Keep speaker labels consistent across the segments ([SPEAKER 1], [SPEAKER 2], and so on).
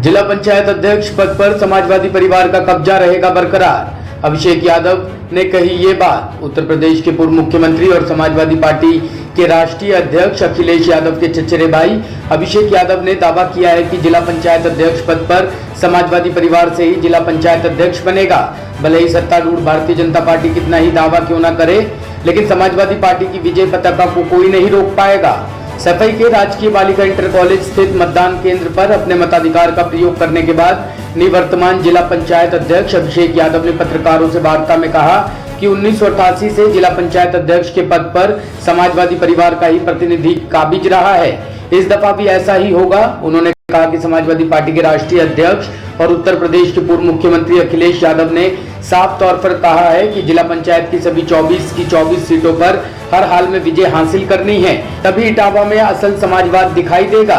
[SPEAKER 1] जिला पंचायत अध्यक्ष पद पर समाजवादी परिवार का कब्जा रहेगा बरकरार। अभिषेक यादव ने कही ये बात। उत्तर प्रदेश के पूर्व मुख्यमंत्री और समाजवादी पार्टी के राष्ट्रीय अध्यक्ष अखिलेश यादव के चचेरे भाई अभिषेक यादव ने दावा किया है कि जिला पंचायत अध्यक्ष पद पर समाजवादी परिवार से ही जिला पंचायत अध्यक्ष बनेगा। भले ही सत्तारूढ़ भारतीय जनता पार्टी कितना ही दावा क्यों न करे, लेकिन समाजवादी पार्टी की विजय पताका को कोई नहीं रोक पाएगा। सफाई के राजकीय बालिका इंटर कॉलेज स्थित मतदान केंद्र पर अपने मताधिकार का प्रयोग करने के बाद निवर्तमान जिला पंचायत अध्यक्ष अभिषेक यादव ने पत्रकारों से वार्ता में कहा कि 1988 से जिला पंचायत अध्यक्ष के पद पर समाजवादी परिवार का ही प्रतिनिधि काबिज रहा है। इस दफा भी ऐसा ही होगा। उन्होंने कहा कि समाजवादी पार्टी के राष्ट्रीय अध्यक्ष और उत्तर प्रदेश के पूर्व मुख्यमंत्री अखिलेश यादव ने साफ तौर पर कहा है कि जिला पंचायत की सभी 24 की 24 सीटों पर हर हाल में विजय हासिल करनी है, तभी इटावा में असल समाजवाद दिखाई देगा।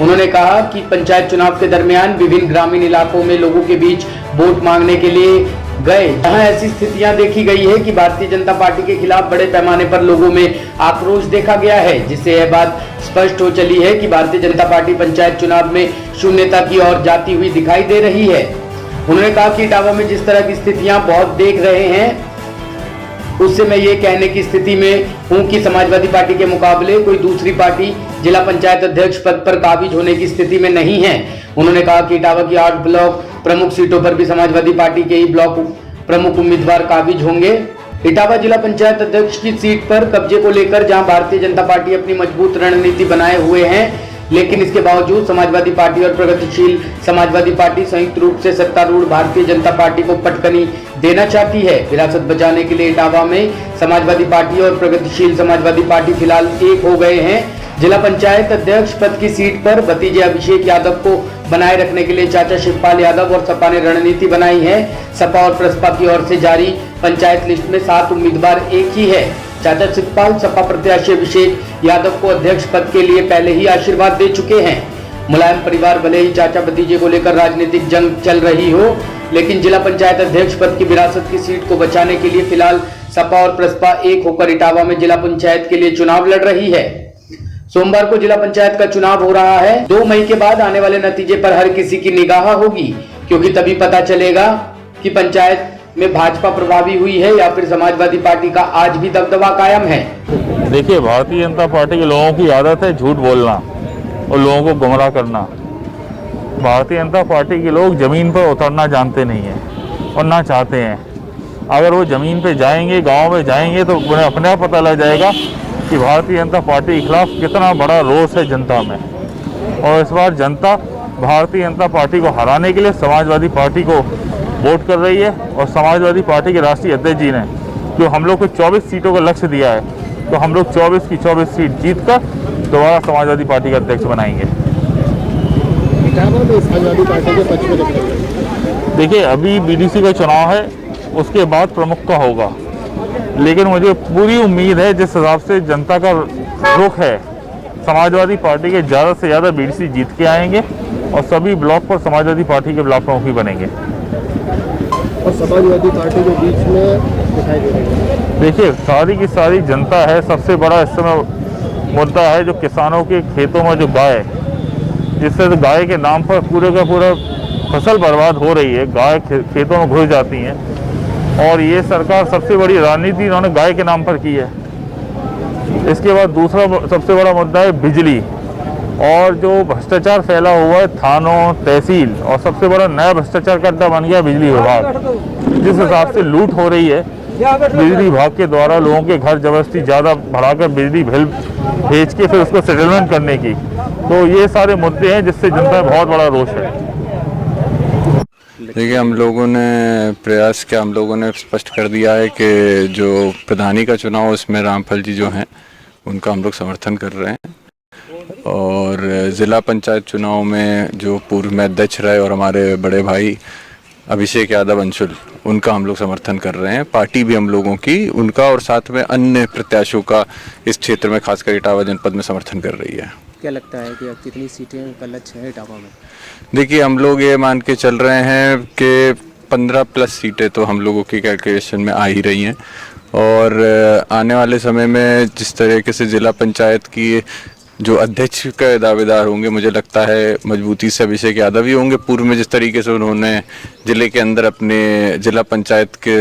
[SPEAKER 1] उन्होंने कहा कि पंचायत चुनाव के दरमियान विभिन्न ग्रामीण इलाकों में लोगों के बीच वोट मांगने के लिए गए, जहां ऐसी स्थितियां देखी गई है कि भारतीय जनता पार्टी के खिलाफ बड़े पैमाने पर लोगों में आक्रोश देखा गया है, जिससे यह बात स्पष्ट हो चली है कि भारतीय जनता पार्टी पंचायत चुनाव में शून्यता की ओर जाती हुई दिखाई दे रही है। उन्होंने कहा कि इटावा में जिस तरह की स्थितियां बहुत देख रहे हैं, उससे मैं ये कहने की स्थिति में हूं कि समाजवादी पार्टी के मुकाबले कोई दूसरी पार्टी जिला पंचायत अध्यक्ष पद पर काबिज होने की स्थिति में नहीं है। उन्होंने कहा कि इटावा की 8 ब्लॉक प्रमुख सीटों पर भी समाजवादी पार्टी के ही ब्लॉक प्रमुख उम्मीदवार काबिज होंगे। इटावा जिला पंचायत अध्यक्ष की सीट पर कब्जे को लेकर जहां भारतीय जनता पार्टी अपनी मजबूत रणनीति बनाए हुए है, लेकिन इसके बावजूद समाजवादी पार्टी और प्रगतिशील समाजवादी पार्टी संयुक्त रूप से सत्तारूढ़ भारतीय जनता पार्टी को पटकनी देना चाहती है। विरासत बचाने के लिए इटावा में समाजवादी पार्टी और प्रगतिशील समाजवादी पार्टी फिलहाल एक हो गए हैं। जिला पंचायत अध्यक्ष पद की सीट पर भतीजे अभिषेक यादव को बनाए रखने के लिए चाचा शिवपाल यादव और सपा ने रणनीति बनाई है। सपा और प्रसपा की ओर से जारी पंचायत लिस्ट में 7 उम्मीदवार एक ही है। चाचा शिवपाल सपा प्रत्याशी अभिषेक यादव को अध्यक्ष पद के लिए पहले ही आशीर्वाद दे चुके हैं। मुलायम परिवार भले ही चाचा भतीजे को लेकर राजनीतिक जंग चल रही हो, लेकिन जिला पंचायत अध्यक्ष पद की विरासत की सीट को बचाने के लिए फिलहाल सपा और प्रसपा एक होकर इटावा में जिला पंचायत के लिए चुनाव लड़ रही है। सोमवार को जिला पंचायत का चुनाव हो रहा है। 2 मई के बाद आने वाले नतीजे पर हर किसी की निगाह होगी, क्योंकि तभी पता चलेगा कि पंचायत में भाजपा प्रभावी हुई है या फिर समाजवादी पार्टी का आज भी दबदबा कायम है।
[SPEAKER 2] देखिए, भारतीय जनता पार्टी के लोगों की आदत है झूठ बोलना और लोगों को गुमराह करना। भारतीय जनता पार्टी के लोग जमीन पर उतरना जानते नहीं हैं और ना चाहते हैं। अगर वो जमीन पे जाएंगे, गांव में जाएंगे, तो उन्हें अपने आप पता लग जाएगा कि भारतीय जनता पार्टी के खिलाफ कितना बड़ा रोष है जनता में। और इस बार जनता भारतीय जनता पार्टी को हराने के लिए समाजवादी पार्टी को वोट कर रही है। और समाजवादी पार्टी के राष्ट्रीय अध्यक्ष जी ने जो हम लोग को 24 सीटों का लक्ष्य दिया है, तो हम लोग 24 की 24 सीट जीतकर दोबारा समाजवादी पार्टी का अध्यक्ष बनाएंगे।
[SPEAKER 3] समाजवादी पार्टी के पक्ष में
[SPEAKER 2] देखिए, अभी बीडीसी का चुनाव है, उसके बाद प्रमुख का होगा, लेकिन मुझे पूरी उम्मीद है जिस हिसाब से जनता का रुख है, समाजवादी पार्टी के ज़्यादा से ज़्यादा बीडीसी जीत के आएंगे और सभी ब्लॉक पर समाजवादी पार्टी के ब्लॉक प्रमुख ही बनेंगे
[SPEAKER 3] और समाजवादी पार्टी के बीच में दिखाई दे रही है।
[SPEAKER 2] देखिए, सारी की सारी जनता है। सबसे बड़ा इस समय मुद्दा है जो किसानों के खेतों में जो गाय, जिससे तो गाय के नाम पर पूरे का पूरा फसल बर्बाद हो रही है। गाय खेतों में घुस जाती हैं और ये सरकार सबसे बड़ी रणनीति इन्होंने गाय के नाम पर की है। इसके बाद दूसरा सबसे बड़ा मुद्दा है बिजली, और जो भ्रष्टाचार फैला हुआ है थानों, तहसील, और सबसे बड़ा नया भ्रष्टाचार का अड्डा बन गया बिजली विभाग। जिस हिसाब से लूट हो रही है बिजली विभाग के द्वारा, लोगों के घर जबरदस्ती ज़्यादा बढ़ाकर बिजली बिल भेज के फिर उसको सेटलमेंट करने की, तो ये सारे मुद्दे हैं जिससे जनता में बहुत बड़ा रोष है।
[SPEAKER 4] देखिए, हम लोगों ने प्रयास किया, हम लोगों ने स्पष्ट कर दिया है कि जो प्रधानी का चुनाव उसमें रामफल जी जो हैं उनका हम लोग समर्थन कर रहे हैं, और ज़िला पंचायत चुनाव में जो पूर्व में अध्यक्ष रहे और हमारे बड़े भाई अभिषेक यादव अंशुल, उनका हम लोग समर्थन कर रहे हैं। पार्टी भी हम लोगों की उनका और साथ में अन्य प्रत्याशियों का इस क्षेत्र में खासकर इटावा जनपद में समर्थन कर रही है।
[SPEAKER 3] क्या लगता है कि कितनी सीटें का लक्ष्य है इटावा में?
[SPEAKER 4] देखिए, हम लोग ये मान के चल रहे हैं कि 15+ सीटें तो हम लोगों की कैलकुलेशन में आ ही रही हैं, और आने वाले समय में जिस तरीके से ज़िला पंचायत की जो अध्यक्ष के दावेदार होंगे मुझे लगता है मजबूती से अभिषेक यादव ही होंगे। पूर्व में जिस तरीके से उन्होंने जिले के अंदर अपने जिला पंचायत के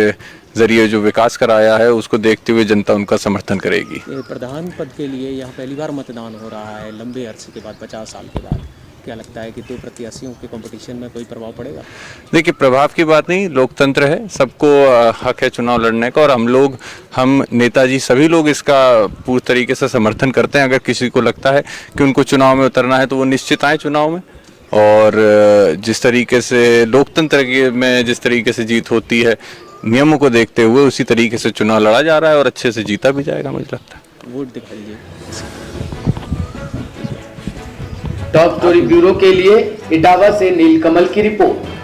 [SPEAKER 4] जरिए जो विकास कराया है उसको देखते हुए जनता उनका समर्थन करेगी।
[SPEAKER 5] प्रधान पद के लिए यहाँ पहली बार मतदान हो रहा है लंबे अरसे के बाद, 50 साल के बाद। क्या लगता है कि दो प्रत्याशियों के कंपटीशन में कोई प्रभाव पड़ेगा?
[SPEAKER 4] देखिए, प्रभाव की बात नहीं, लोकतंत्र है, सबको हक है चुनाव लड़ने का, और हम नेताजी सभी लोग इसका पूरी तरीके से समर्थन करते हैं। अगर किसी को लगता है कि उनको चुनाव में उतरना है तो वो निश्चित आए चुनाव में, और जिस तरीके से लोकतंत्र में जिस तरीके से जीत होती है नियमों को देखते हुए उसी तरीके से चुनाव लड़ा जा रहा है और अच्छे से जीता भी जाएगा मुझे लगता है।
[SPEAKER 5] वोट दिखा दीजिए।
[SPEAKER 1] टॉप स्टोरी ब्यूरो के लिए इटावा से नीलकमल की रिपोर्ट।